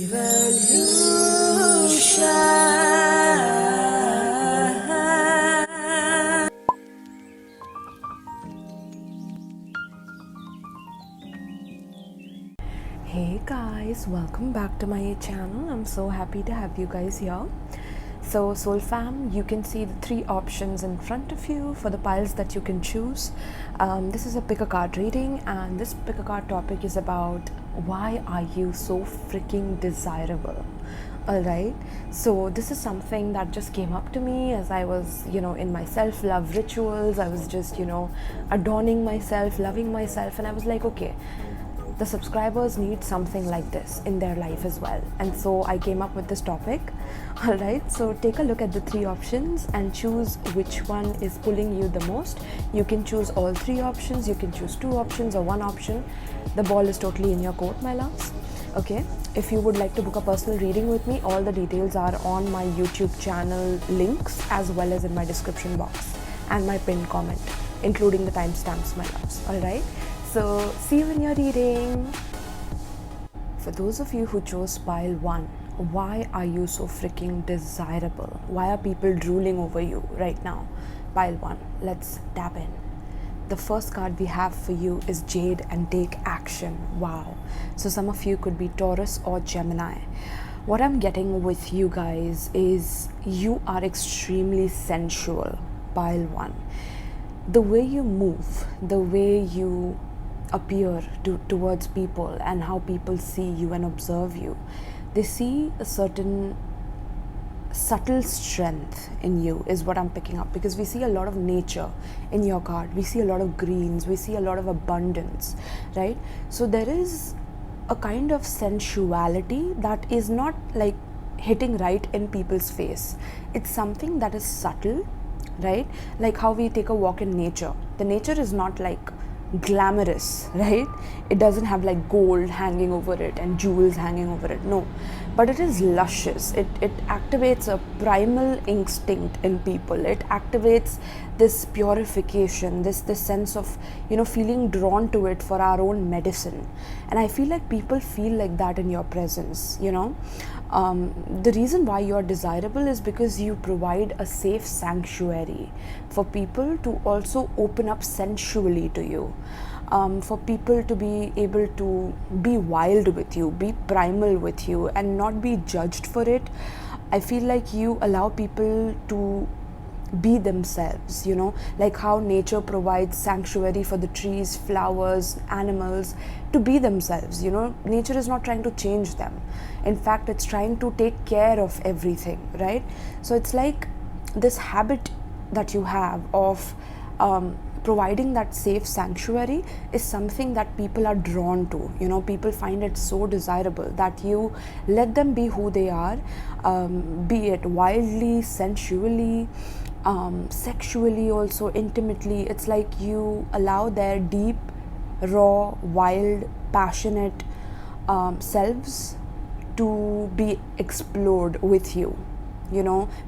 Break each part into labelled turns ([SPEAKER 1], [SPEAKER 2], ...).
[SPEAKER 1] VriEvolution. Hey guys, welcome back to my channel. I'm so happy to have you guys here. So soul fam, you can see the three options in front of you for the piles that you can choose. This is a pick a card reading, and this pick a card topic is about why are you so freaking desirable. Alright, so this is something that just came up to me as I was, in my self-love rituals. I was just, adorning myself, loving myself, and I was like, okay, the subscribers need something like this in their life as well. And so I came up with this topic. Alright, so take a look at the three options and choose which one is pulling you the most. You can choose all three options, you can choose two options or one option. The ball is totally in your court, my loves. Okay, if you would like to book a personal reading with me, all the details are on my YouTube channel links as well as in my description box and my pinned comment, including the timestamps, my loves. Alright, so see you in your reading. For those of you who chose pile 1, why are you so freaking desirable? Why are people drooling over you right now? Pile 1, let's tap in. The first card we have for you is Jade and Take Action. Wow. So some of you could be Taurus or Gemini. What I'm getting with you guys is you are extremely sensual. Pile 1. The way you move, the way you appear towards people and how people see you and observe you, they see a certain subtle strength in you is what I'm picking up, because we see a lot of nature in your card, we see a lot of greens, we see a lot of abundance, right? So there is a kind of sensuality that is not like hitting right in people's face. It's something that is subtle, right? Like how we take a walk in nature. The nature is not like glamorous, right? It doesn't have like gold hanging over it and jewels hanging over it, no, but it is luscious. It activates a primal instinct in people. It activates this purification, this sense of feeling drawn to it for our own medicine. And I feel like people feel like that in your presence. The reason why you are desirable is because you provide a safe sanctuary for people to also open up sensually to you, for people to be able to be wild with you, be primal with you, and not be judged for it. I feel like you allow people to be themselves, like how nature provides sanctuary for the trees, flowers, animals to be themselves. Nature is not trying to change them. In fact, it's trying to take care of everything, right? So it's like this habit that you have of providing that safe sanctuary is something that people are drawn to. People find it so desirable that you let them be who they are, be it wildly, sensually, sexually, also intimately. It's like you allow their deep, raw, wild, passionate selves to be explored with you,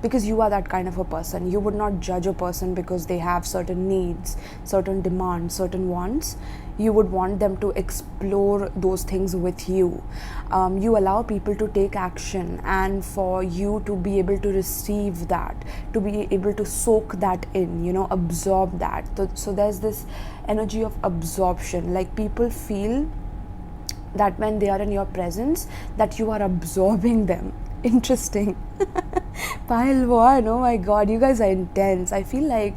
[SPEAKER 1] because you are that kind of a person. You would not judge a person because they have certain needs, certain demands, certain wants. You would want them to explore those things with you. You allow people to take action, and for you to be able to receive that, to be able to soak that in, absorb that. So there's this energy of absorption. Like people feel that when they are in your presence, that you are absorbing them. Interesting. Pile 1, oh my god, you guys are intense. I feel like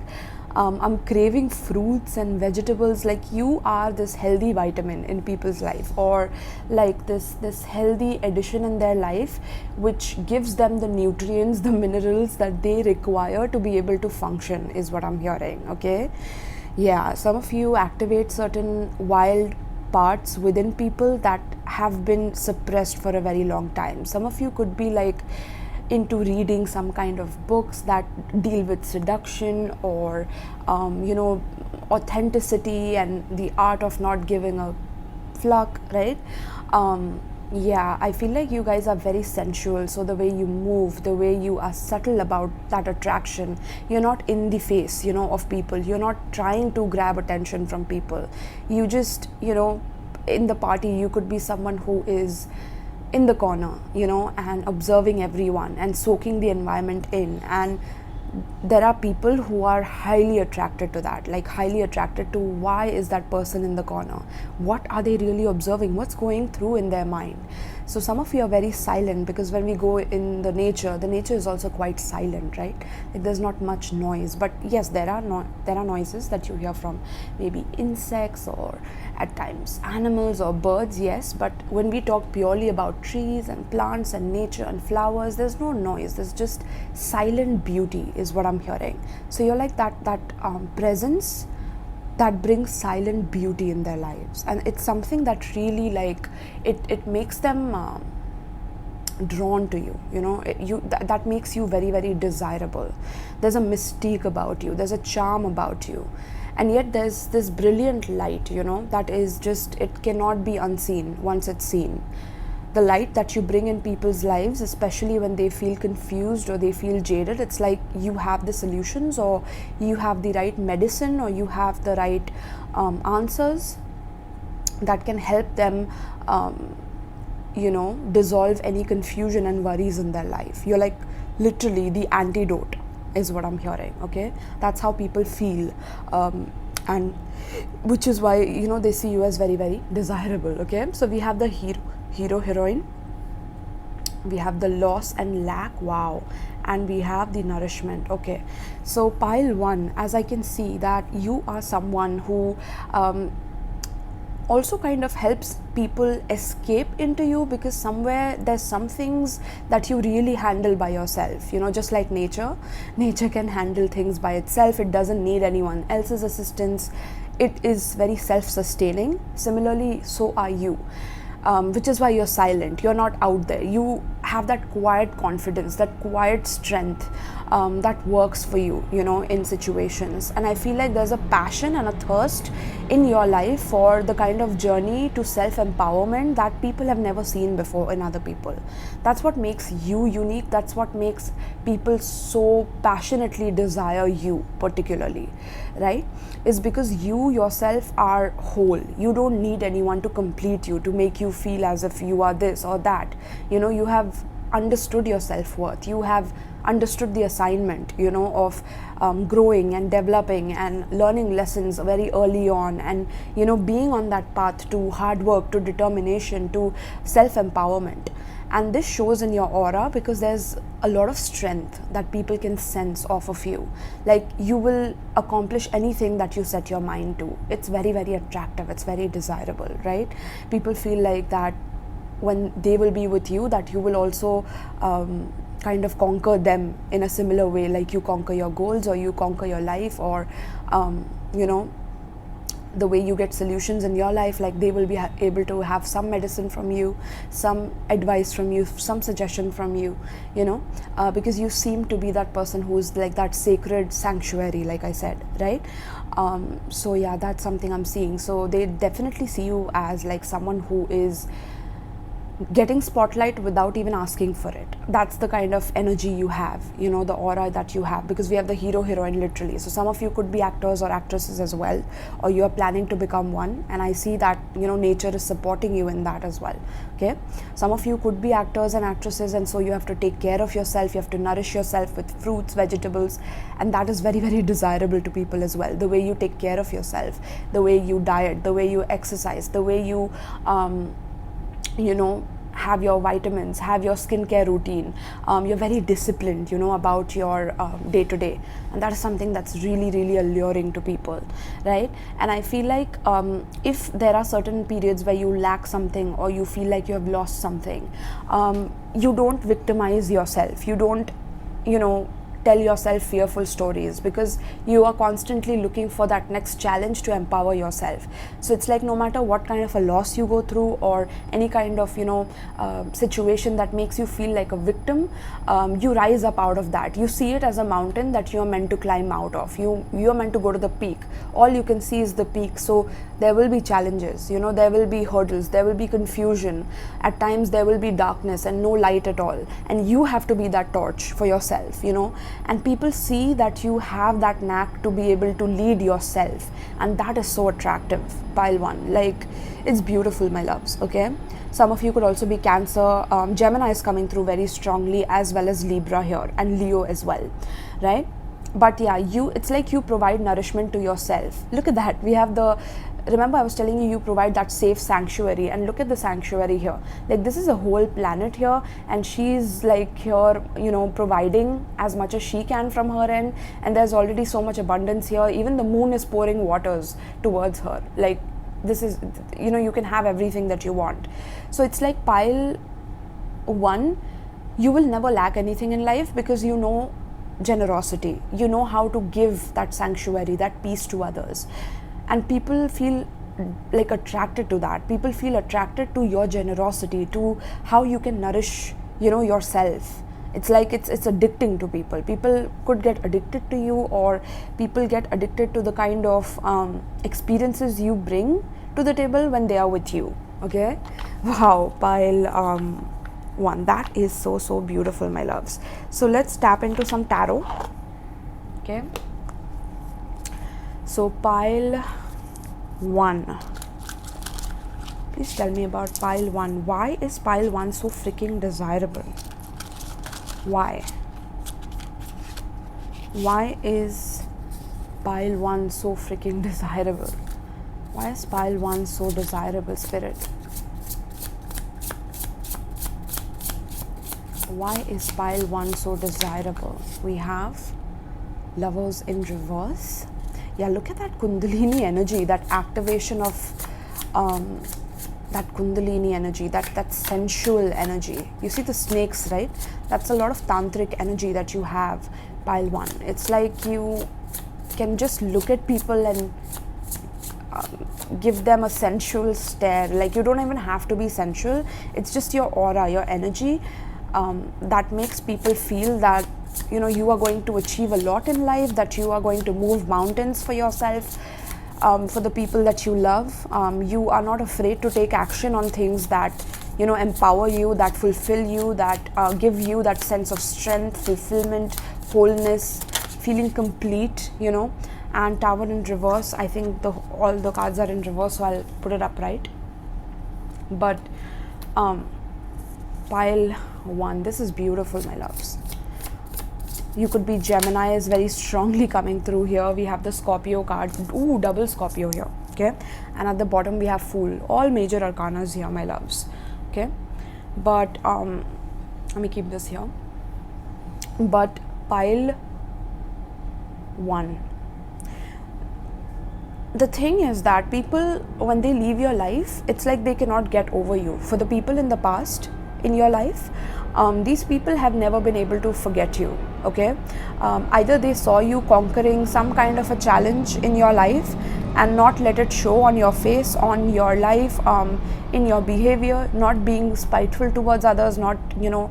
[SPEAKER 1] I'm craving fruits and vegetables. Like you are this healthy vitamin in people's life, or like this healthy addition in their life, which gives them the nutrients, the minerals that they require to be able to function, is what I'm hearing. Okay, yeah, some of you activate certain wild parts within people that have been suppressed for a very long time. Some of you could be like into reading some kind of books that deal with seduction or authenticity and the art of not giving a fuck, right? Yeah, I feel like you guys are very sensual. So the way you move, the way you are subtle about that attraction, you're not in the face, of people. You're not trying to grab attention from people. You just, in the party, you could be someone who is in the corner, you know, and observing everyone and soaking the environment in. And there are people who are highly attracted to that, like highly attracted to why is that person in the corner, what are they really observing, what's going through in their mind. So some of you are very silent, because when we go in the nature is also quite silent, right? Like there's not much noise, but yes, there are noises that you hear from maybe insects or at times animals or birds, yes, but when we talk purely about trees and plants and nature and flowers, there's no noise, there's just silent beauty is what I'm hearing. So you're like that presence that brings silent beauty in their lives, and it's something that really, like, it makes them drawn to you, you know. That makes you very, very desirable. There's a mystique about you, there's a charm about you, and yet there's this brilliant light, you know, that is just, it cannot be unseen once it's seen. The light that you bring in people's lives, especially when they feel confused or they feel jaded, it's like you have the solutions, or you have the right medicine, or you have the right answers that can help them, you know, dissolve any confusion and worries in their life. You're like literally the antidote is what I'm hearing, okay? That's how people feel, and which is why, you know, they see you as very, very desirable, okay? So we have the hero heroine, we have the loss and lack, wow, and we have the nourishment, okay? So pile 1, as I can see that you are someone who also kind of helps people escape into you, because somewhere there's some things that you really handle by yourself, you know, just like nature can handle things by itself. It doesn't need anyone else's assistance. It is very self-sustaining. Similarly, so are you. Which is why you're silent, you're not out there. You have that quiet confidence, that quiet strength that works for you, you know, in situations. And I feel like there's a passion and a thirst in your life for the kind of journey to self-empowerment that people have never seen before in other people. That's what makes you unique. That's what makes people so passionately desire you particularly, right? Is because you yourself are whole. You don't need anyone to complete you, to make you feel as if you are this or that. You know, you have understood your self-worth. You have understood the assignment, you know, of growing and developing and learning lessons very early on, and, you know, being on that path to hard work, to determination, to self-empowerment. And this shows in your aura, because there's a lot of strength that people can sense off of you. Like, you will accomplish anything that you set your mind to. It's very, very attractive. It's very desirable, right? People feel like that when they will be with you, that you will also kind of conquer them in a similar way, like you conquer your goals, or you conquer your life, or you know, the way you get solutions in your life, like they will be able to have some medicine from you, some advice from you, some suggestion from you, you know, because you seem to be that person who's like that sacred sanctuary, like I said, right? So yeah, that's something I'm seeing. So they definitely see you as like someone who is getting spotlight without even asking for it. That's the kind of energy you have, you know, the aura that you have, because we have the hero heroine literally. So some of you could be actors or actresses as well, or you are planning to become one, and I see that, you know, nature is supporting you in that as well, okay? Some of you could be actors and actresses, and so you have to take care of yourself, you have to nourish yourself with fruits, vegetables, and that is very, very desirable to people as well. The way you take care of yourself, the way you diet, the way you exercise, the way you you know, have your vitamins, have your skincare routine. You're very disciplined, you know, about your day-to-day, and that is something that's really, really alluring to people, right? And I feel like if there are certain periods where you lack something, or you feel like you have lost something, you don't victimize yourself. You don't, you know, tell yourself fearful stories, because you are constantly looking for that next challenge to empower yourself. So it's like no matter what kind of a loss you go through, or any kind of, you know, situation that makes you feel like a victim, you rise up out of that. You see it as a mountain that you're meant to climb out of. You're meant to go to the peak. All you can see is the peak. So there will be challenges, you know, there will be hurdles, there will be confusion. At times there will be darkness and no light at all. And you have to be that torch for yourself, you know. and people see that you have that knack to be able to lead yourself, and that is so attractive. Pile 1, like, it's beautiful, my loves. Okay, some of you could also be Cancer. Gemini is coming through very strongly, as well as Libra here, and Leo as well, right? But yeah, it's like you provide nourishment to yourself. Look at that. We have the, remember I was telling you, you provide that safe sanctuary, and look at the sanctuary here. Like, this is a whole planet here, and she's like here, you know, providing as much as she can from her end, and there's already so much abundance here. Even the moon is pouring waters towards her. Like, this is, you know, you can have everything that you want. So it's like pile 1, you will never lack anything in life, because you know generosity, you know how to give that sanctuary, that peace to others, and people feel like attracted to that. People feel attracted to your generosity, to how you can nourish, you know, yourself. It's like it's addicting to people. People could get addicted to you, or people get addicted to the kind of experiences you bring to the table when they are with you. Okay, wow, pile 1, that is so beautiful, my loves. So let's tap into some tarot. Okay, so pile 1, please tell me about pile 1. Why is pile 1 so freaking desirable? Why is pile 1 so freaking desirable? Why is pile 1 so desirable, Spirit? Why is pile 1 so desirable? We have Lovers in reverse. Yeah, look at that Kundalini energy, that activation of that Kundalini energy, that sensual energy. You see the snakes, right? That's a lot of tantric energy that you have, pile 1. It's like you can just look at people and give them a sensual stare. Like, you don't even have to be sensual. It's just your aura, your energy, that makes people feel that, you know, you are going to achieve a lot in life, that you are going to move mountains for yourself, for the people that you love. You are not afraid to take action on things that, you know, empower you, that fulfill you, that give you that sense of strength, fulfillment, wholeness, feeling complete, you know. And Tower in reverse, I think all the cards are in reverse, so I'll put it up right. But pile 1, this is beautiful, my loves. You could be Gemini, is very strongly coming through here. We have the Scorpio card. Ooh, double Scorpio here. Okay, and at the bottom we have Fool. All major arcanas here, my loves. Okay, but let me keep this here. But pile 1, the thing is that people, when they leave your life, it's like they cannot get over you. For the people in the past in your life, these people have never been able to forget you. Okay, either they saw you conquering some kind of a challenge in your life and not let it show on your face, on your life, in your behavior, not being spiteful towards others, not, you know,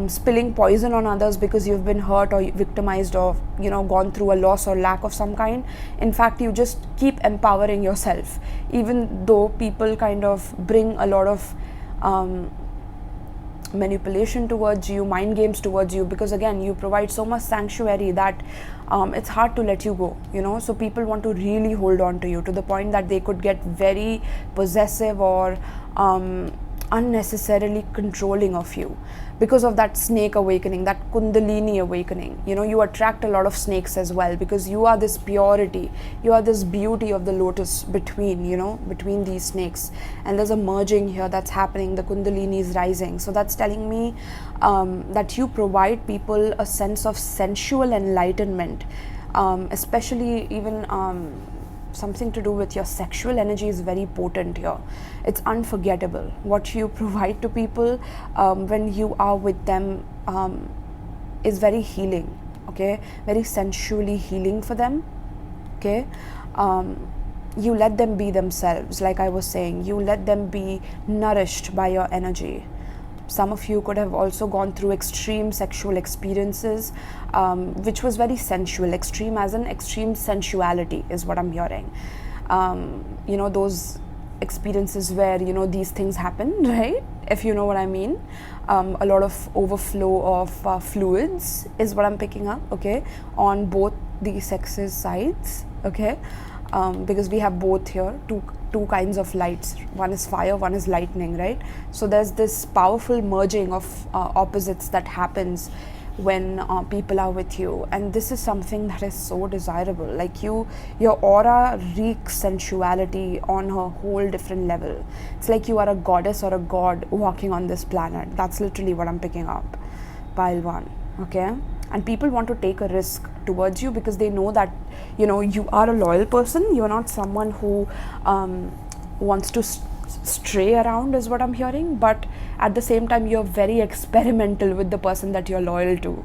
[SPEAKER 1] spilling poison on others because you've been hurt or victimized, or, you know, gone through a loss or lack of some kind. In fact, you just keep empowering yourself, even though people kind of bring a lot of manipulation towards you, mind games towards you, because again, you provide so much sanctuary that it's hard to let you go, you know. So people want to really hold on to you, to the point that they could get very possessive or unnecessarily controlling of you, because of that snake awakening, that Kundalini awakening. You know, you attract a lot of snakes as well, because you are this purity, you are this beauty of the lotus between, you know, between these snakes. And there's a merging here that's happening, the Kundalini is rising. So that's telling me that you provide people a sense of sensual enlightenment, especially even something to do with your sexual energy is very potent here. It's unforgettable what you provide to people when you are with them, is very healing. Okay, very sensually healing for them. Okay, you let them be themselves, like I was saying. You let them be nourished by your energy. Some of you could have also gone through extreme sexual experiences, which was very sensual. Extreme as in extreme sensuality is what I'm hearing. You know, those experiences where, you know, these things happen, right? If you know what I mean. A lot of overflow of fluids is what I'm picking up, okay, on both the sexes sides, okay, because we have both here, two kinds of lights. One is fire, one is lightning, right? So there's this powerful merging of opposites that happens when people are with you, and this is something that is so desirable. Like your aura reeks sensuality on a whole different level. It's like you are a goddess or a god walking on this planet. That's literally what I'm picking up, pile 1, okay? And people want to take a risk towards you because they know that, you know, you are a loyal person. You're not someone who wants to stray around, is what I'm hearing, but at the same time you're very experimental with the person that you're loyal to,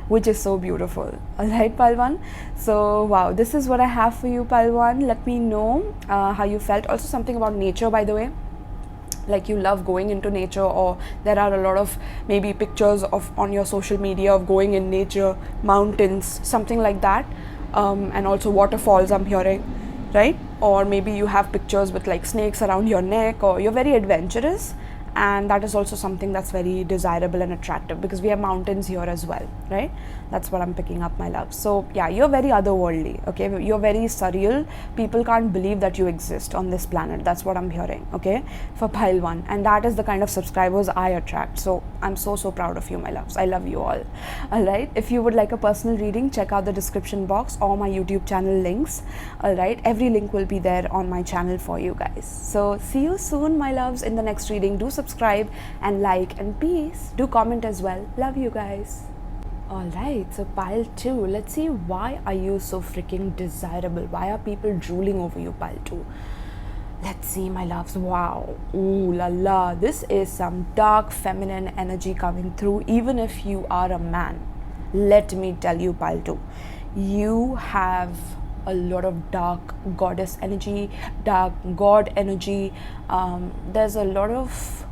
[SPEAKER 1] which is so beautiful. All right, pile 1. So wow, this is what I have for you, pile 1. Let me know how you felt. Also something about nature, by the way, like you love going into nature, or there are a lot of maybe pictures of on your social media of going in nature, mountains, something like that, and also waterfalls, I'm hearing, right? Or maybe you have pictures with like snakes around your neck, or you're very adventurous, and that is also something that's very desirable and attractive because we have mountains here as well, right? That's what I'm picking up, my love. So yeah, you're very otherworldly, okay? You're very surreal. People can't believe that you exist on this planet. That's what I'm hearing, okay, for pile 1. And that is the kind of subscribers I attract. So I'm so proud of you, my loves. I love you all right? If you would like a personal reading, check out the description box or my YouTube channel links, all right? Every link will be there on my channel for you guys. So see you soon, my loves, in the next reading. Do subscribe and like, and peace. Do comment as well. Love you guys. Alright, so pile 2. Let's see, why are you so freaking desirable? Why are people drooling over you, pile 2? Let's see, my loves. Wow. Ooh la la. This is some dark feminine energy coming through, even if you are a man. Let me tell you, pile 2. You have a lot of dark goddess energy, dark god energy. There's a lot of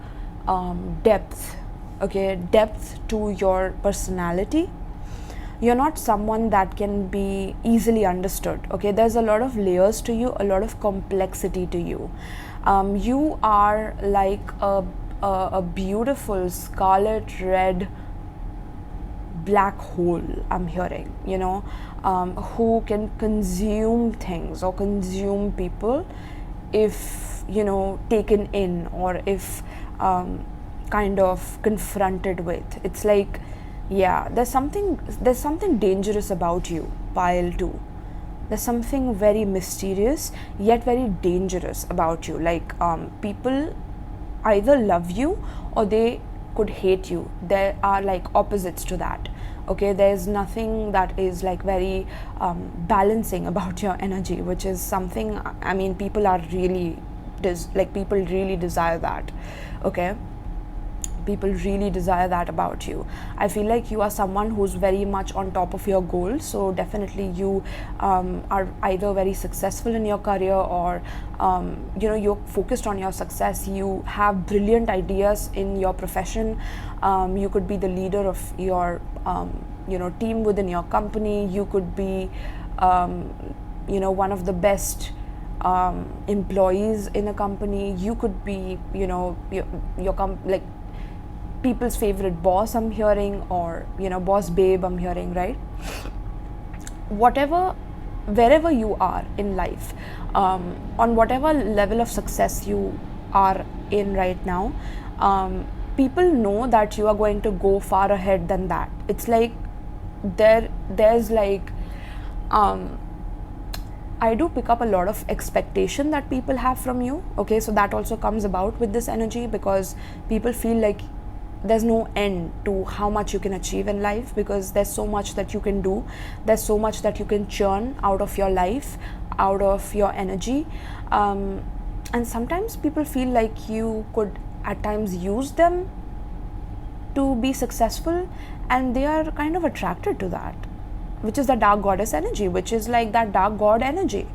[SPEAKER 1] depth, okay, depth to your personality. You're not someone that can be easily understood, okay? There's a lot of layers to you, a lot of complexity to you. You are like a beautiful scarlet red black hole, I'm hearing, you know, who can consume things or consume people if, you know, taken in, or if kind of confronted with. It's like, yeah, there's something dangerous about you, pile 2. There's something very mysterious yet very dangerous about you. Like people either love you or they could hate you. There are like opposites to that, okay? There's nothing that is like very balancing about your energy, which is something, I mean, people are really people really desire that, okay? People really desire that about you. I feel like you are someone who's very much on top of your goals. So definitely you are either very successful in your career, or you know, you're focused on your success. You have brilliant ideas in your profession. You could be the leader of your you know, team within your company. You could be you know, one of the best employees in a company. You could be, you know, like people's favorite boss, I'm hearing, or, you know, boss babe, I'm hearing, right? Wherever you are in life, on whatever level of success you are in right now, people know that you are going to go far ahead than that. It's like there's like I do pick up a lot of expectation that people have from you, okay? So that also comes about with this energy, because people feel like there's no end to how much you can achieve in life, because there's so much that you can do, there's so much that you can churn out of your life, out of your energy, and sometimes people feel like you could at times use them to be successful, and they are kind of attracted to that, which is the dark goddess energy, which is like that dark god energy,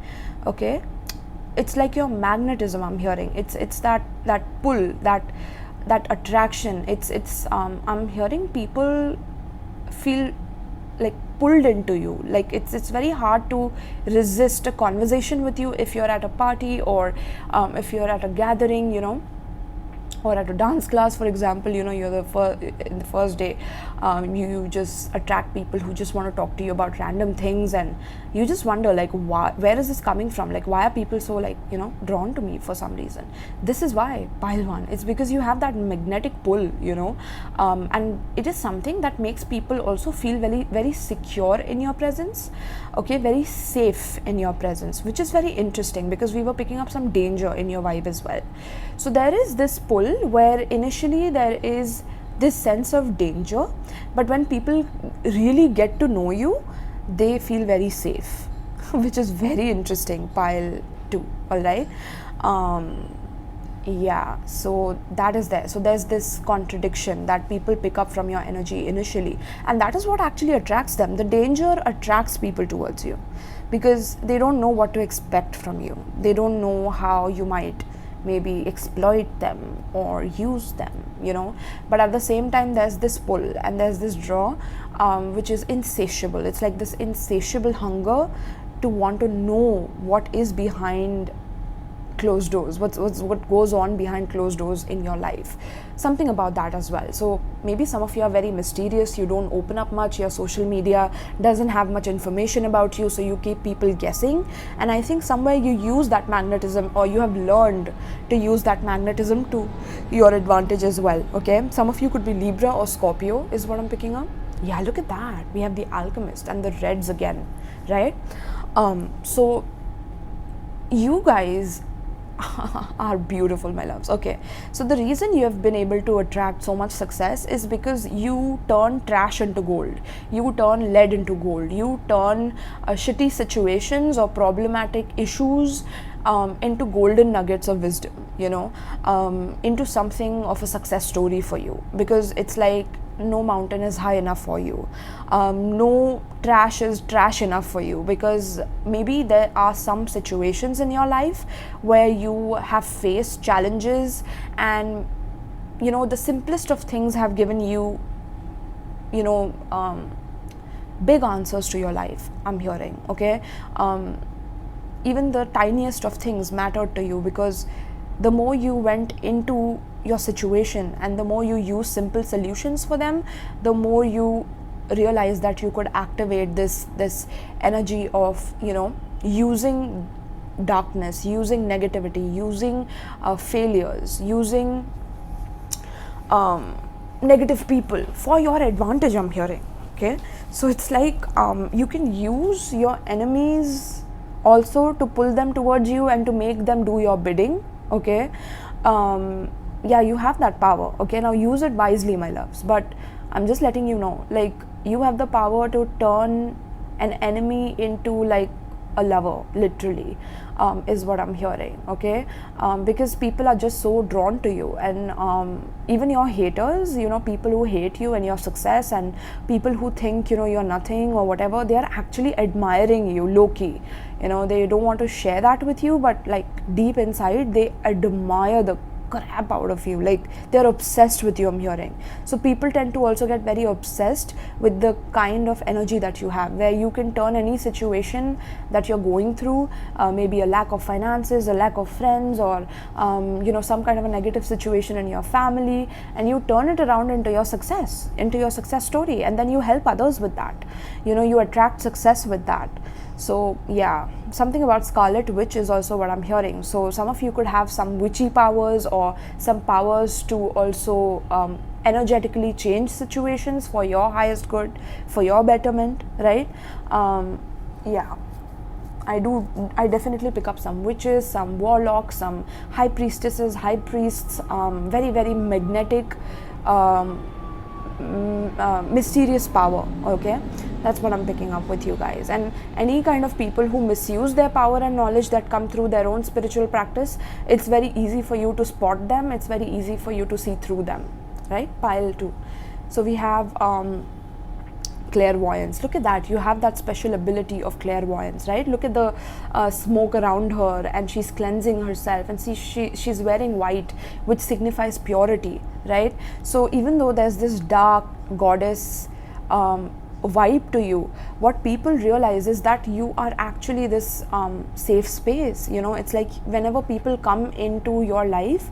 [SPEAKER 1] okay? It's like your magnetism, I'm hearing. It's that pull, that attraction. It's I'm hearing people feel like pulled into you. Like it's very hard to resist a conversation with you if you're at a party, or if you're at a gathering, you know, or at a dance class, for example. You know, you're in the first day, you just attract people who just want to talk to you about random things, and you just wonder, like, where is this coming from? Like, why are people so, like, you know, drawn to me for some reason? This is why, pile one. It's because you have that magnetic pull, you know, and it is something that makes people also feel very, very secure in your presence, okay, very safe in your presence, which is very interesting, because we were picking up some danger in your vibe as well. So there is this pull where initially there is this sense of danger, but when people really get to know you, they feel very safe, which is very interesting, pile 2. All right. Yeah, so that is there. So there's this contradiction that people pick up from your energy initially, and that is what actually attracts them. The danger attracts people towards you because they don't know what to expect from you. They don't know how you might maybe exploit them or use them, you know. But at the same time, there's this pull and there's this draw, which is insatiable. It's like this insatiable hunger to want to know what is behind closed doors, what goes on behind closed doors in your life, something about that as well. So maybe some of you are very mysterious, you don't open up much, your social media doesn't have much information about you, so you keep people guessing. And I think somewhere you use that magnetism, or you have learned to use that magnetism to your advantage as well. Okay, some of you could be Libra or Scorpio is what I'm picking up. Yeah, look at that, we have the Alchemist and the Reds again, right? So you guys are beautiful, my loves. Okay, so the reason you have been able to attract so much success is because you turn trash into gold, you turn lead into gold, you turn shitty situations or problematic issues into golden nuggets of wisdom, you know, into something of a success story for you, because it's like no mountain is high enough for you, no trash is trash enough for you, because maybe there are some situations in your life where you have faced challenges, and you know, the simplest of things have given you, you know, big answers to your life, I'm hearing. Okay, even the tiniest of things mattered to you, because the more you went into your situation and the more you use simple solutions for them, the more you realize that you could activate this energy of, you know, using darkness, using negativity, using failures, using negative people for your advantage, I'm hearing. Okay, so it's like you can use your enemies also to pull them towards you and to make them do your bidding. Okay, yeah, you have that power. Okay, now use it wisely, my loves. But I'm just letting you know, like, you have the power to turn an enemy into like a lover, literally, is what I'm hearing. Okay, because people are just so drawn to you, and even your haters, you know, people who hate you and your success, and people who think, you know, you're nothing or whatever, they are actually admiring you low-key. You know, they don't want to share that with you, but like deep inside they admire the crap out of you, like they're obsessed with you, I'm hearing. So people tend to also get very obsessed with the kind of energy that you have, where you can turn any situation that you're going through, maybe a lack of finances, a lack of friends, or you know, some kind of a negative situation in your family, and you turn it around into your success story, and then you help others with that. You know, you attract success with that. So yeah, something about Scarlet Witch is also what I'm hearing. So some of you could have some witchy powers, or some powers to also energetically change situations for your highest good, for your betterment, right? Yeah, I definitely pick up some witches, some warlocks, some high priestesses, high priests, very, very magnetic, mysterious power. Okay, that's what I'm picking up with you guys. And any kind of people who misuse their power and knowledge that come through their own spiritual practice, it's very easy for you to spot them, it's very easy for you to see through them, right? Pile 2. So we have clairvoyance. Look at that, you have that special ability of clairvoyance, right? Look at the smoke around her, and she's cleansing herself, and she's wearing white, which signifies purity, right? So even though there's this dark goddess vibe to you, what people realize is that you are actually this safe space. You know, it's like whenever people come into your life,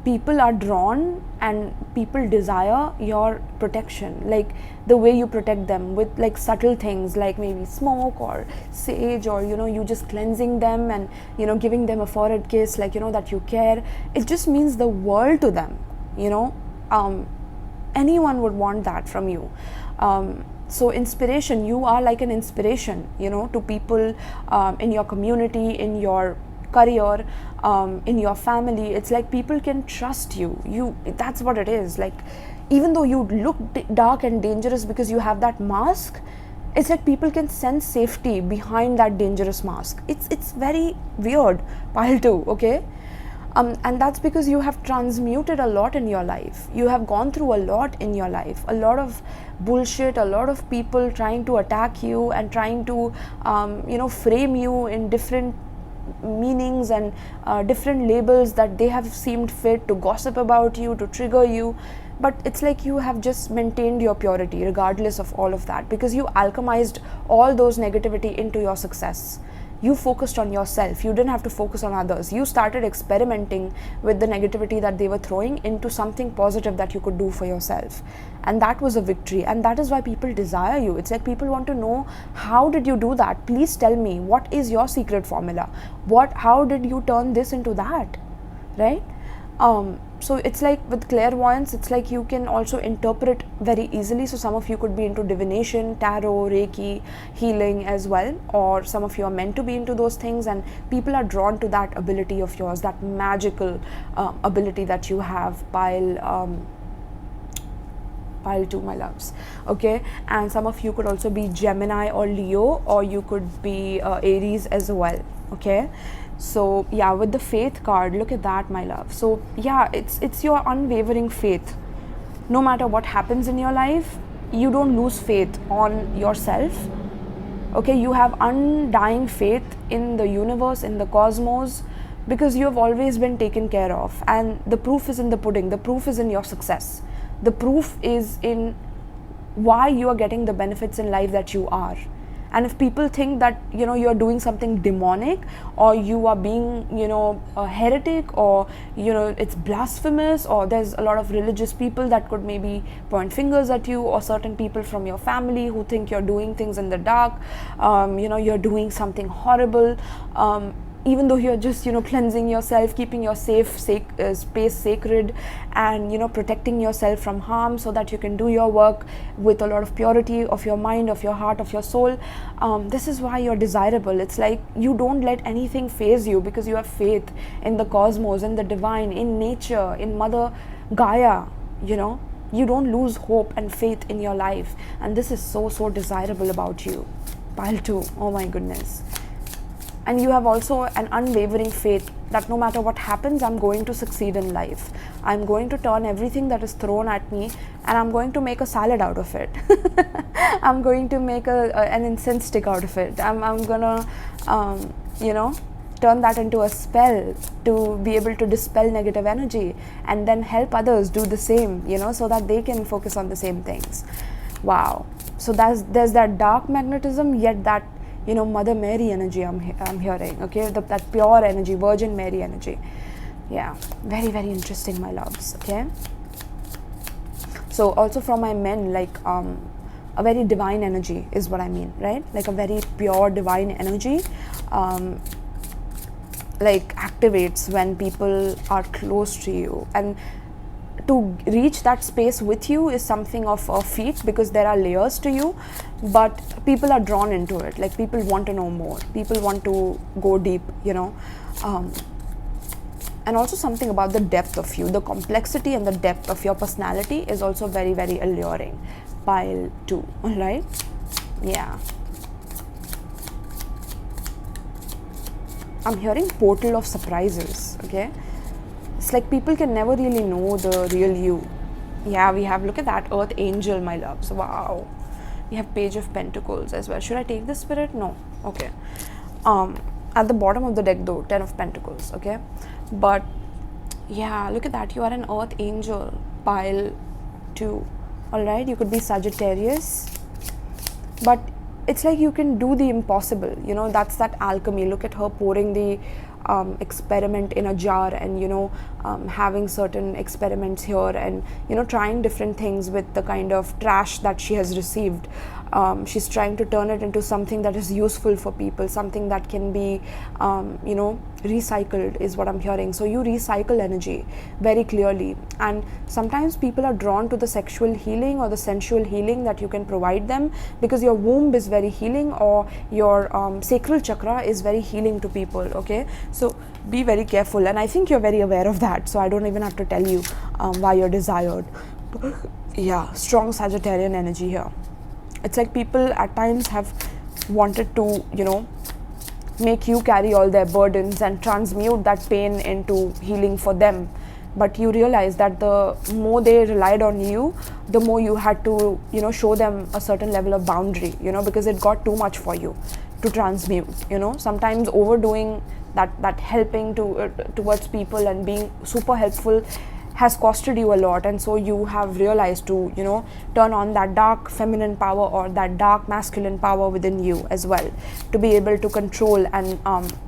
[SPEAKER 1] people are drawn and people desire your protection, like the way you protect them with like subtle things like maybe smoke or sage, or you know, you just cleansing them and you know, giving them a forehead kiss, like you know, that you care. It just means the world to them, you know. Anyone would want that from you. So inspiration, you are like an inspiration, you know, to people in your community, in your career, in your family. It's like people can trust you. That's what it is. Like, even though you look dark and dangerous because you have that mask, it's like people can sense safety behind that dangerous mask. It's very weird, pile two, okay? And that's because you have transmuted a lot in your life. You have gone through a lot in your life, a lot of bullshit, a lot of people trying to attack you and trying to you know, frame you in different meanings and different labels that they have seemed fit to gossip about you, to trigger you. But it's like you have just maintained your purity regardless of all of that, because you alchemized all those negativity into your success. You focused on yourself. You didn't have to focus on others. You started experimenting with the negativity that they were throwing into something positive that you could do for yourself. And that was a victory. And that is why people desire you. It's like people want to know, how did you do that? Please tell me, what is your secret formula? How did you turn this into that? Right? So it's like with clairvoyance, it's like you can also interpret very easily. So some of you could be into divination, tarot, reiki, healing as well, or some of you are meant to be into those things, and people are drawn to that ability of yours, that magical ability that you have, pile two, my loves. Okay, and some of you could also be Gemini or Leo, or you could be Aries as well. Okay, so yeah, with the faith card, look at that, my love. So yeah, it's your unwavering faith. No matter what happens in your life, you don't lose faith on yourself. Okay, you have undying faith in the universe, in the cosmos, because you have always been taken care of. And the proof is in the pudding. The proof is in your success. The proof is in why you are getting the benefits in life that you are. And if people think that, you know, you're doing something demonic, or you are being, you know, a heretic, or, you know, it's blasphemous, or there's a lot of religious people that could maybe point fingers at you, or certain people from your family who think you're doing things in the dark, you know, you're doing something horrible, even though you're just, you know, cleansing yourself, keeping your space sacred, and, you know, protecting yourself from harm so that you can do your work with a lot of purity of your mind, of your heart, of your soul. This is why you're desirable. It's like you don't let anything faze you, because you have faith in the cosmos, in the divine, in nature, in Mother Gaia, you know. You don't lose hope and faith in your life, and this is so desirable about you. Pile 2, oh my goodness. And you have also an unwavering faith that no matter what happens, I'm going to succeed in life. I'm going to turn everything that is thrown at me, and I'm going to make a salad out of it. I'm going to make an incense stick out of it. I'm gonna, you know, turn that into a spell to be able to dispel negative energy, and then help others do the same, you know, so that they can focus on the same things. Wow. So there's that dark magnetism, yet that, you know, Mother Mary energy I'm hearing, okay, that pure energy, Virgin Mary energy. Yeah, very interesting, my loves. Okay, so also from my men, like a very divine energy is what I mean, right? Like a very pure divine energy like activates when people are close to you, and to reach that space with you is something of a feat, because there are layers to you, but people are drawn into it. Like, people want to know more, people want to go deep, you know. And also something about the depth of you, the complexity and the depth of your personality is also very alluring. Pile 2, right? Yeah, I'm hearing portal of surprises. Okay, it's like people can never really know the real you. Yeah, we have, look at that, Earth Angel, my loves. Wow. We have Page of Pentacles as well. Should I take the spirit? No. Okay. At the bottom of the deck though, 10 of Pentacles. Okay. But yeah, look at that. You are an Earth Angel. Pile 2. all right? You could be Sagittarius, but it's like you can do the impossible, you know. That's that alchemy. Look at her pouring the experiment in a jar, and you know, having certain experiments here, and you know, trying different things with the kind of trash that she has received. She's trying to turn it into something that is useful for people, something that can be you know, recycled, is what I'm hearing. So you recycle energy very clearly, and sometimes people are drawn to the sexual healing or the sensual healing that you can provide them, because your womb is very healing, or your sacral chakra is very healing to people. Okay, so be very careful, and I think you're very aware of that, so I don't even have to tell you why you're desired. Yeah, strong Sagittarian energy here. It's like people at times have wanted to, you know, make you carry all their burdens and transmute that pain into healing for them. But you realize that the more they relied on you, the more you had to, you know, show them a certain level of boundary, you know, because it got too much for you to transmute, you know. Sometimes overdoing that helping towards people and being super helpful has costed you a lot, and so you have realized to, you know, turn on that dark feminine power or that dark masculine power within you as well, to be able to control and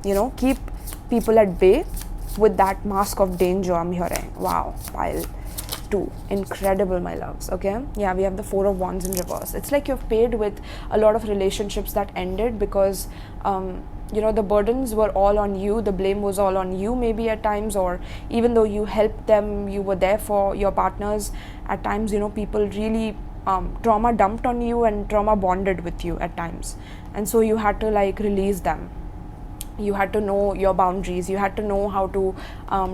[SPEAKER 1] you know, keep people at bay with that mask of danger, I'm hearing. Wow, pile 2, incredible, my loves. Okay, yeah, we have the 4 of Wands in reverse. It's like you've paid with a lot of relationships that ended because you know, the burdens were all on you, the blame was all on you maybe at times, or even though you helped them, you were there for your partners, at times, you know, people really trauma dumped on you and trauma bonded with you at times, and so you had to like release them. You had to know your boundaries, you had to know how to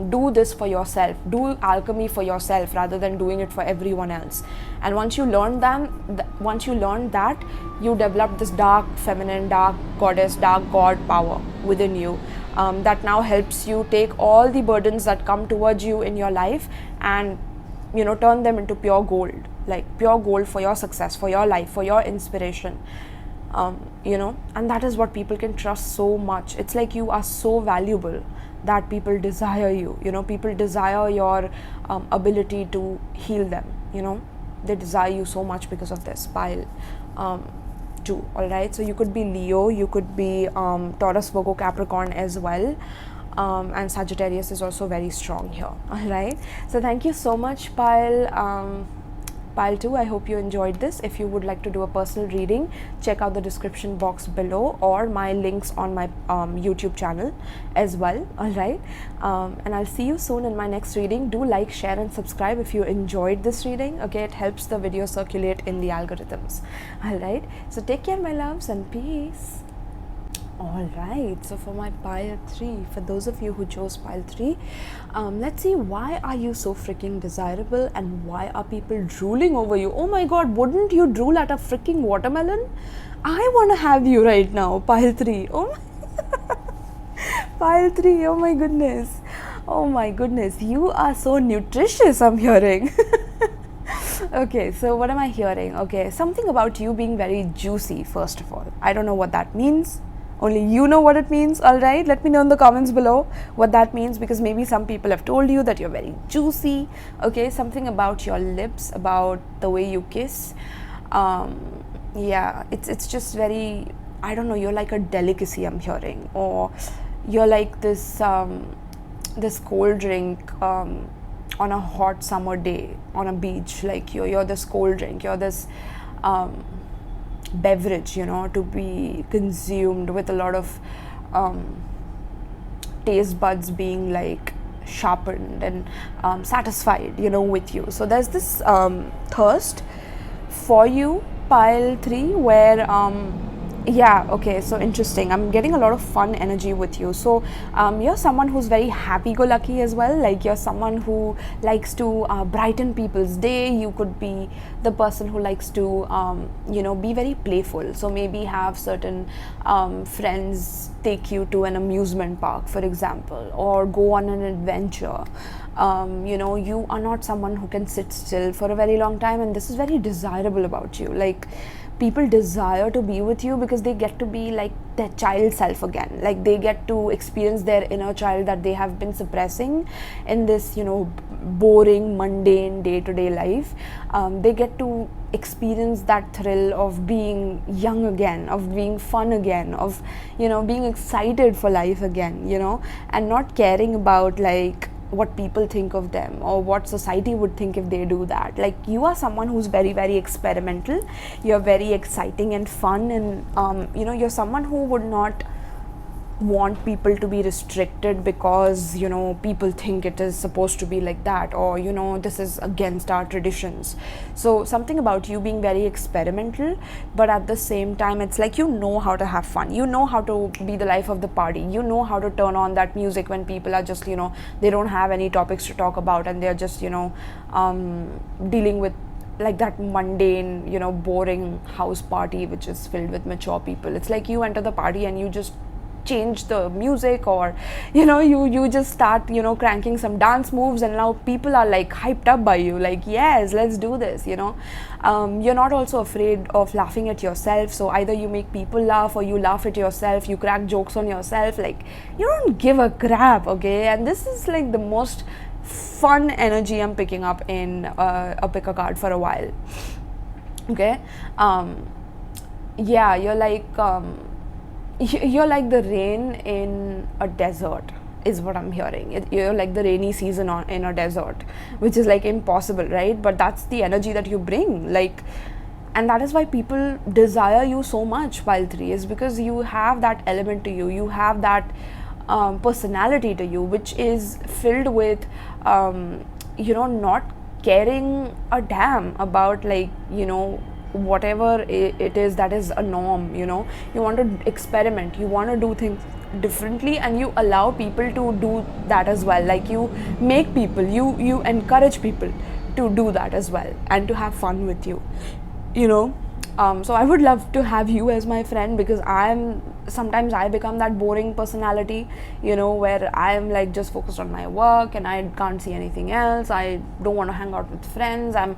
[SPEAKER 1] do this for yourself, do alchemy for yourself rather than doing it for everyone else. And once you learned that, you developed this dark feminine, dark goddess, dark god power within you, that now helps you take all the burdens that come towards you in your life and, you know, turn them into pure gold, like pure gold for your success, for your life, for your inspiration. You know, and that is what people can trust so much. It's like you are so valuable that people desire you, you know, people desire your ability to heal them, you know, they desire you so much because of this. Pile 2, all right? So you could be Leo, you could be Taurus, Virgo, Capricorn as well. And Sagittarius is also very strong here, all right? So thank you so much, Pile 2. I hope you enjoyed this. If you would like to do a personal reading, check out the description box below or my links on my YouTube channel as well, all right? And I'll see you soon in my next reading. Do like, share and subscribe if you enjoyed this reading, okay? It helps the video circulate in the algorithms, all right? So take care, my loves, and peace. All right, so for my pile 3, for those of you who chose pile 3, let's see, why are you so freaking desirable and why are people drooling over you? Oh my god, wouldn't you drool at a freaking watermelon? I want to have you right now, pile 3. Oh my pile 3, oh my goodness. Oh my goodness, you are so nutritious, I'm hearing. Okay, so what am I hearing? Okay, something about you being very juicy, first of all. I don't know what that means. Only you know what it means, all right? Let me know in the comments below what that means, because maybe some people have told you that you're very juicy, okay? Something about your lips, about the way you kiss. Yeah, it's just very, I don't know, you're like a delicacy, I'm hearing. Or you're like this, this cold drink on a hot summer day on a beach. Like you're this cold drink, you're this beverage, you know, to be consumed with a lot of taste buds being like sharpened and satisfied, you know, with you. So there's this thirst for you, pile 3, where yeah, okay, so interesting. I'm getting a lot of fun energy with you. So you're someone who's very happy-go-lucky as well. Like you're someone who likes to brighten people's day. You could be the person who likes to, you know, be very playful. So maybe have certain friends take you to an amusement park, for example, or go on an adventure. You know, you are not someone who can sit still for a very long time, and this is very desirable about you. Like, people desire to be with you because they get to be like their child self again. Like they get to experience their inner child that they have been suppressing in this, you know, boring, mundane day-to-day life. They get to experience that thrill of being young again, of being fun again, of being excited for life again, and not caring about like what people think of them or what society would think if they do that. Like, you are someone who's very, very experimental, you're very exciting and fun, and you're someone who would not want people to be restricted because people think it is supposed to be like that, or this is against our traditions. So something about you being very experimental, but at the same time it's like how to have fun, how to be the life of the party, how to turn on that music when people are just they don't have any topics to talk about, and they're just dealing with like that mundane boring house party which is filled with mature people. It's like you enter the party and you just change the music, or you just start cranking some dance moves, and now people are like hyped up by you, like, yes, let's do this. You're not also afraid of laughing at yourself, so either you make people laugh or you laugh at yourself, you crack jokes on yourself, like you don't give a crap, okay? And this is like the most fun energy I'm picking up in a pick a card for a while, okay? Yeah, you're like the rain in a desert is what I'm hearing. You're like the rainy season in a desert, which is like impossible, right? But that's the energy that you bring, like, and that is why people desire you so much, 𝗲𝗃, is because you have that element to you, you have that personality to you, which is filled with not caring a damn about like whatever it is that is a norm. You want to experiment, you want to do things differently, and you allow people to do that as well. Like, you make people, you encourage people to do that as well, and to have fun with you, so I would love to have you as my friend, because sometimes I become that boring personality, where I am like just focused on my work and I can't see anything else. I don't want to hang out with friends. I'm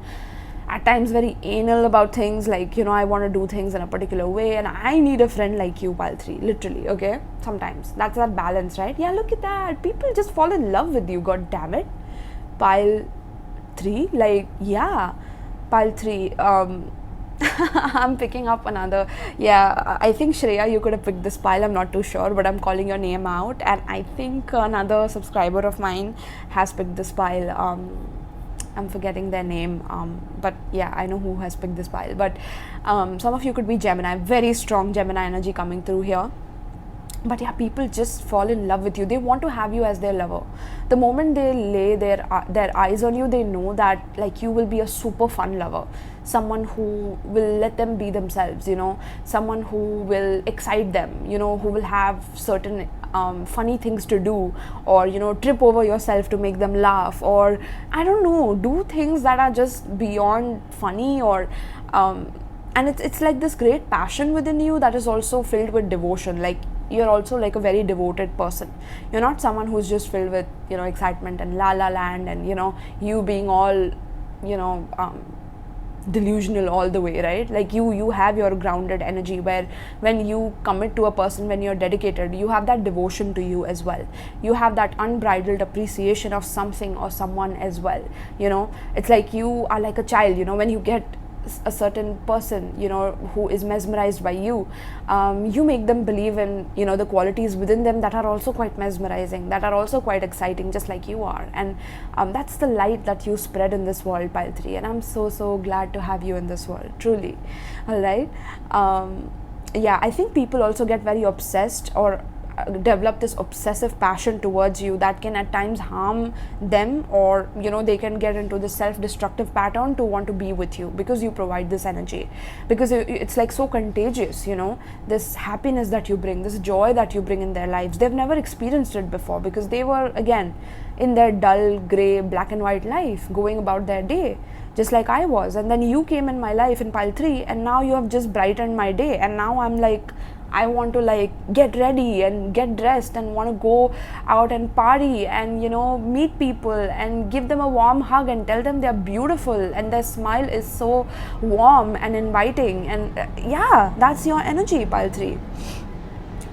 [SPEAKER 1] at times very anal about things, like I want to do things in a particular way, and I need a friend like you, 𝗲𝗃, literally, okay? Sometimes that's that balance, right? Yeah, look at that, people just fall in love with you, god damn it. 𝗲𝗃, like, yeah, 𝗲𝗃. I'm picking up another, yeah, I think Shreya, you could have picked this pile, I'm not too sure, but I'm calling your name out, and I think another subscriber of mine has picked this pile. I'm forgetting their name, but yeah, I know who has picked this pile. But some of you could be Gemini, very strong Gemini energy coming through here. But yeah, people just fall in love with you. They want to have you as their lover. The moment they lay their eyes on you, they know that like you will be a super fun lover, someone who will let them be themselves, someone who will excite them, who will have certain funny things to do, or trip over yourself to make them laugh, or I don't know, do things that are just beyond funny, or and it's like this great passion within you that is also filled with devotion. Like, you're also like a very devoted person. You're not someone who's just filled with excitement and la la land, and you being all delusional all the way, right? Like, you have your grounded energy, where when you commit to a person, when you're dedicated, you have that devotion to you as well. You have that unbridled appreciation of something or someone as well. It's like you are like a child, when you get a certain person who is mesmerized by you, you make them believe in the qualities within them that are also quite mesmerizing, that are also quite exciting, just like you are. And that's the light that you spread in this world, 𝗲𝗃, and I'm so glad to have you in this world, truly. All right. Yeah, I think people also get very obsessed, or develop this obsessive passion towards you that can at times harm them, or they can get into this self-destructive pattern to want to be with you, because you provide this energy, because it's like so contagious, this happiness that you bring, this joy that you bring in their lives. They've never experienced it before, because they were again in their dull, grey, black and white life, going about their day just like I was. And then you came in my life in 𝗲𝗃, and now you have just brightened my day, and now I'm like, I want to like get ready and get dressed and want to go out and party and meet people and give them a warm hug and tell them they're beautiful and their smile is so warm and inviting. And yeah, that's your energy, 𝗲𝗃.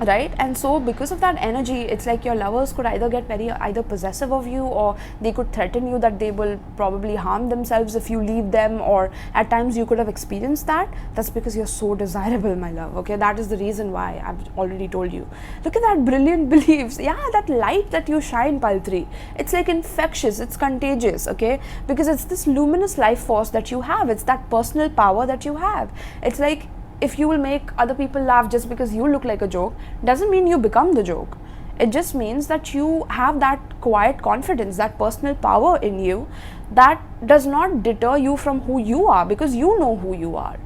[SPEAKER 1] right? And so because of that energy, it's like your lovers could either get very either possessive of you, or they could threaten you that they will probably harm themselves if you leave them, or at times you could have experienced that. That's because you're so desirable, my love. Okay, that is the reason why I've already told you. Look at that brilliant beliefs. Yeah, that light that you shine, 𝗶𝗃. It's like infectious, it's contagious. Okay, because it's this luminous life force that you have. It's that personal power that you have. It's like, if you will make other people laugh just because you look like a joke, doesn't mean you become the joke. It just means that you have that quiet confidence, that personal power in you that does not deter you from who you are, because you know who you are.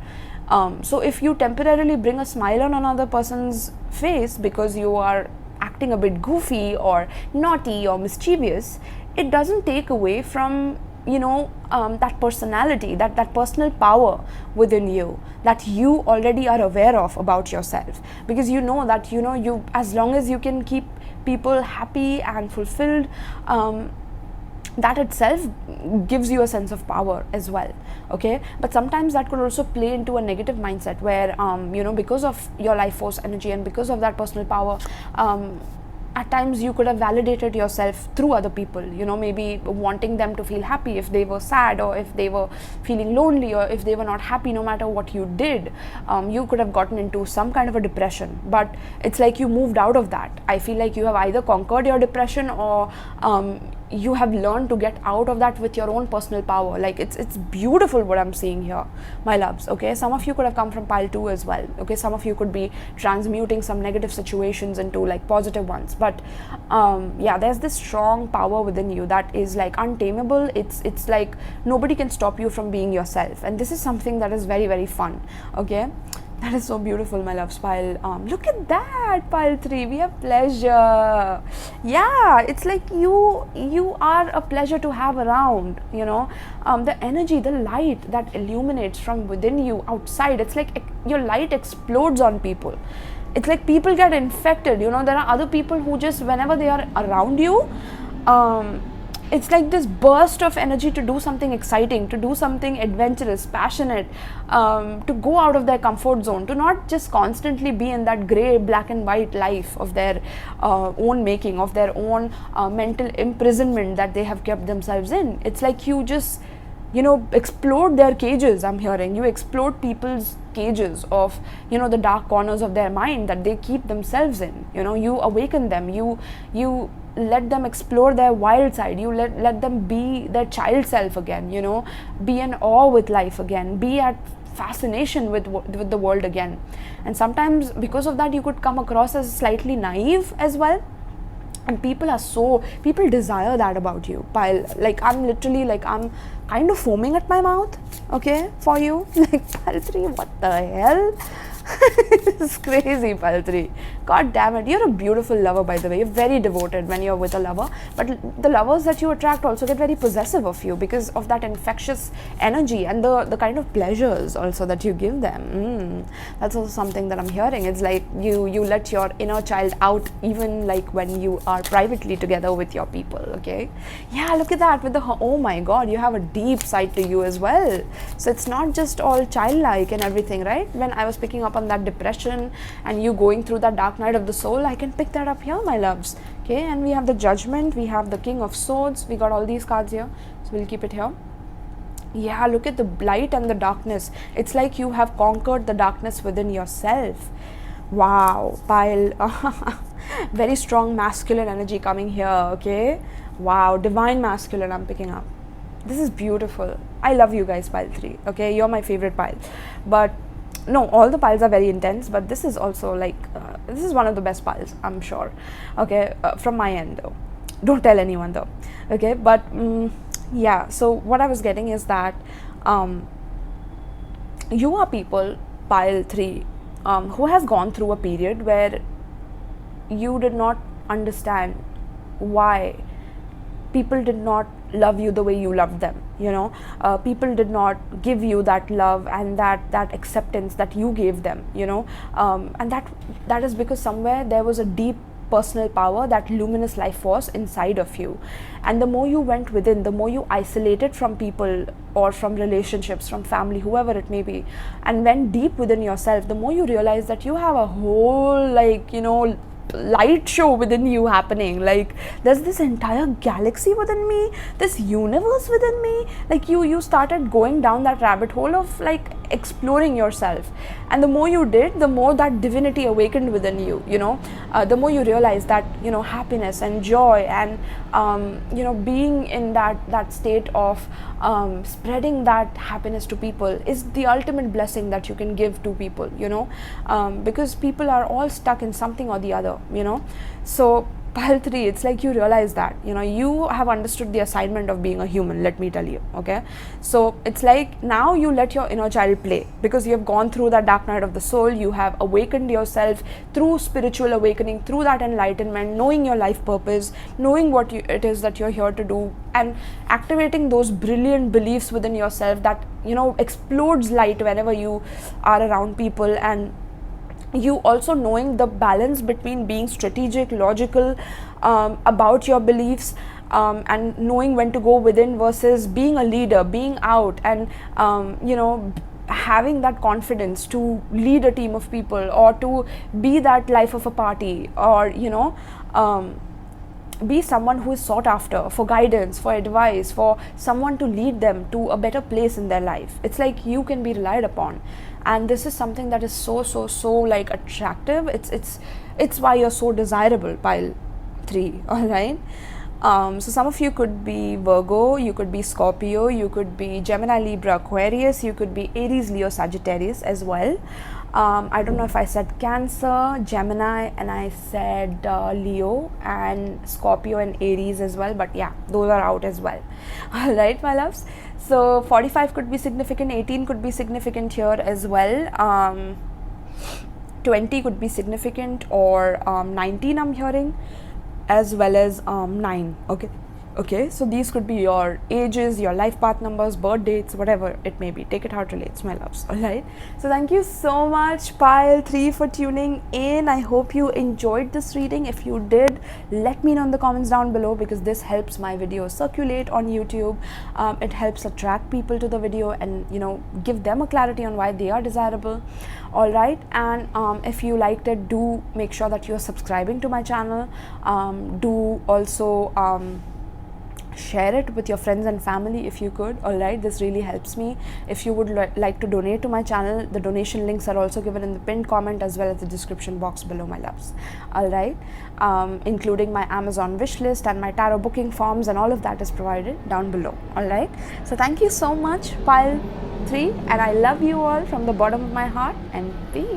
[SPEAKER 1] So if you temporarily bring a smile on another person's face because you are acting a bit goofy or naughty or mischievous, it doesn't take away from that personality, that personal power within you that you already are aware of about yourself, because you know that you, as long as you can keep people happy and fulfilled, that itself gives you a sense of power as well. Okay, but sometimes that could also play into a negative mindset where because of your life force energy and because of that personal power, at times you could have validated yourself through other people, maybe wanting them to feel happy if they were sad, or if they were feeling lonely, or if they were not happy no matter what you did. You could have gotten into some kind of a depression, but it's like you moved out of that. I feel like you have either conquered your depression, or you have learned to get out of that with your own personal power. Like it's beautiful what I'm seeing here, my loves. Okay, some of you could have come from pile 2 as well. Okay, some of you could be transmuting some negative situations into like positive ones, but yeah, there's this strong power within you that is like untamable. It's like nobody can stop you from being yourself, and this is something that is very, very fun. Okay, that is so beautiful, my loves. Pile, look at that, pile 3. We have pleasure. Yeah, it's like you are a pleasure to have around. The energy, the light that illuminates from within you outside. It's like your light explodes on people. It's like people get infected. There are other people who just, whenever they are around you, it's like this burst of energy to do something exciting, to do something adventurous, passionate, to go out of their comfort zone, to not just constantly be in that gray, black and white life of their own making, of their own mental imprisonment that they have kept themselves in. It's like you just explode their cages. I'm hearing you explode people's cages of the dark corners of their mind that they keep themselves in. You awaken them, you let them explore their wild side, you let them be their child self again, be in awe with life again, be at fascination with the world again. And sometimes because of that you could come across as slightly naive as well, and people desire that about you. Like I'm literally like, I'm kind of foaming at my mouth, okay, for you. Like, pile 3, what the hell? It's crazy, pile 3. God damn it. You're a beautiful lover, by the way. You're very devoted when you're with a lover, but the lovers that you attract also get very possessive of you because of that infectious energy and the kind of pleasures also that you give them. That's also something that I'm hearing. It's like you let your inner child out even like when you are privately together with your people. Okay, yeah, look at that with the, oh my god, you have a deep side to you as well. So it's not just all childlike and everything, right? When I was picking up on that depression and you going through that dark night of the soul, I can pick that up here, my loves. Okay, and we have the Judgment, we have the King of Swords, we got all these cards here, so we'll keep it here. Yeah, look at the light and the darkness. It's like you have conquered the darkness within yourself. Wow, pile. Very strong masculine energy coming here. Okay, wow, divine masculine I'm picking up. This is beautiful. I love you guys, pile 3. Okay, you're my favorite pile. But no, all the piles are very intense, but this is also like this is one of the best piles, I'm sure. Okay, from my end though, don't tell anyone though. Okay, but yeah, so what I was getting is that you are people, pile 3, who has gone through a period where you did not understand why people did not love you the way you loved them. People did not give you that love and that acceptance that you gave them. And that is because somewhere there was a deep personal power, that luminous life force inside of you. And the more you went within, the more you isolated from people or from relationships, from family, whoever it may be, and went deep within yourself, the more you realize that you have a whole, like, you know, light show within you happening. Like, there's this entire galaxy within me, this universe within me. Like, you started going down that rabbit hole of like exploring yourself, and the more you did, the more that divinity awakened within you, you know. The more you realize that, you know, happiness and joy and you know, being in that state of spreading that happiness to people is the ultimate blessing that you can give to people, you know, because people are all stuck in something or the other, you know. So pile 3, it's like you realize that, you know, you have understood the assignment of being a human, let me tell you, okay. So it's like now you let your inner child play, because you have gone through that dark night of the soul, you have awakened yourself through spiritual awakening, through that enlightenment, knowing your life purpose, knowing what it is that you're here to do, and activating those brilliant beliefs within yourself that, you know, explodes light whenever you are around people. And you also knowing the balance between being strategic, logical about your beliefs, and knowing when to go within versus being a leader, being out, and you know, having that confidence to lead a team of people, or to be that life of a party, or, you know, be someone who is sought after for guidance, for advice, for someone to lead them to a better place in their life. It's like you can be relied upon, and this is something that is so like attractive. It's why you're so desirable, pile 3. All right. So some of you could be Virgo, you could be Scorpio, you could be Gemini, Libra, Aquarius, you could be Aries, Leo, Sagittarius as well. I don't know if I said Cancer, Gemini, and I said Leo and Scorpio and Aries as well, but yeah, those are out as well. All right, my loves. So 45 could be significant, 18 could be significant here as well, 20 could be significant, or 19 I'm hearing, as well as 9. Okay, so these could be your ages, your life path numbers, birth dates, whatever it may be. Take it how it relates, my loves. All right. So thank you so much, pile 3, for tuning in. I hope you enjoyed this reading. If you did, let me know in the comments down below, because this helps my video circulate on YouTube. It helps attract people to the video and, you know, give them a clarity on why they are desirable. All right. And if you liked it, do make sure that you're subscribing to my channel. Do also share it with your friends and family if you could. All right, this really helps me. If you would like to donate to my channel, the donation links are also given in the pinned comment as well as the description box below, my loves. All right, including my Amazon wish list and my tarot booking forms, and all of that is provided down below. All right, so thank you so much, pile 3, and I love you all from the bottom of my heart, and peace.